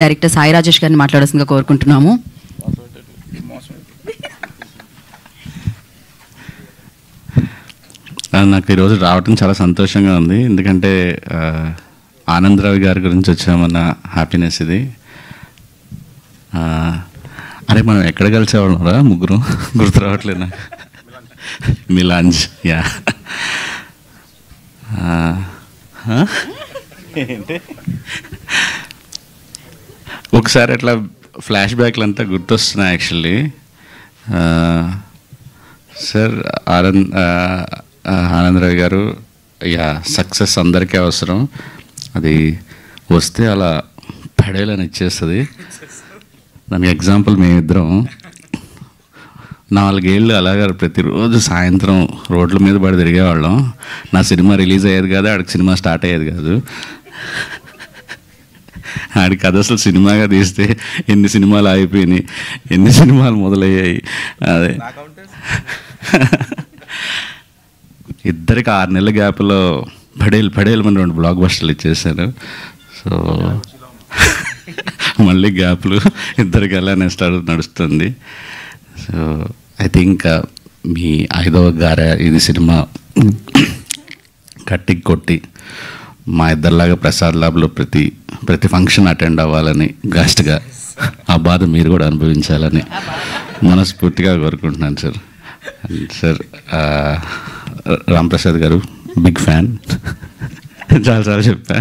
Director Sai Rajesh గారిని మాట్లాడాల్సిందిగా కోరుకుంటున్నాము. నాకు ఈరోజు రావటం చాలా సంతోషంగా ఉంది. ఎందుకంటే ఆనందరావు గారి గురించి వచ్చామన్న హ్యాపీనెస్ ఇది. అరే మనం ఎక్కడ కలిసేవాళ్ళం రా ముగ్గురు, గుర్తు రావట్లేదు నాకు. మిలాంజ్, యా. ఒకసారి అట్లా ఫ్లాష్ బ్యాక్లు అంతా గుర్తొస్తున్నాయి యాక్చువల్లీ. సార్ ఆనందరావు గారు, యా, సక్సెస్ అందరికీ అవసరం. అది వస్తే అలా పడేలని ఇచ్చేస్తుంది. దానికి ఎగ్జాంపుల్ మేమిద్దరం 4 ఏళ్ళు అలాగా ప్రతిరోజు సాయంత్రం రోడ్ల మీద పడి తిరిగేవాళ్ళం. నా సినిమా రిలీజ్ అయ్యేది కాదు, ఆడికి సినిమా స్టార్ట్ అయ్యేది కాదు. ఆడికి అది అసలు సినిమాగా తీస్తే ఎన్ని సినిమాలు అయిపోయినాయి, ఎన్ని సినిమాలు మొదలయ్యాయి. అదే ఇద్దరికి 6 నెలల గ్యాప్లో పడేలు మన 2 బ్లాక్ బస్టర్లు ఇచ్చేసాను. సో మళ్ళీ గ్యాప్లు ఇద్దరికి ఎలా నడుస్తుంది. సో ఐ థింక్ మీ 5వ గార ఇది సినిమా కొట్టి మా ఇద్దరిలాగా ప్రసాద్ ల్యాబ్లో ప్రతి ఫంక్షన్ అటెండ్ అవ్వాలని గాస్ట్గా, ఆ బాధ మీరు కూడా అనుభవించాలని మనస్ఫూర్తిగా కోరుకుంటున్నాను సార్. సార్ రాంప్రసాద్ గారు బిగ్ ఫ్యాన్, చాలాసార్లు చెప్పా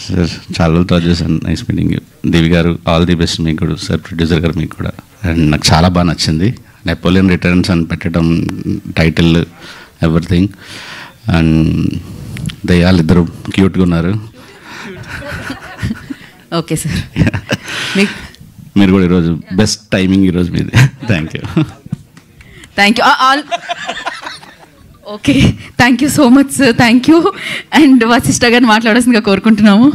సార్. చాలా రోజులు టాక్ చేశాను. Nice meeting. దేవి గారు ఆల్ ది బెస్ట్ మీకు కూడా సార్. ప్రొడ్యూసర్ గారు మీకు కూడా. అండ్ నాకు చాలా బాగా నచ్చింది. నెపోలియన్ రిటర్న్స్ అని పెట్టడం, టైటిల్, ఎవ్రీథింగ్. అండ్ దయ్యాలు ఇద్దరు క్యూట్గా ఉన్నారు. ఓకే సార్, మీరు కూడా ఈరోజు బెస్ట్ టైమింగ్ ఈరోజు మీది. Thank you. Okay, thank you so much sir. Thank you. And Vashishta గారిని మాట్లాడాల్సిందిగా కోరుకుంటున్నాము.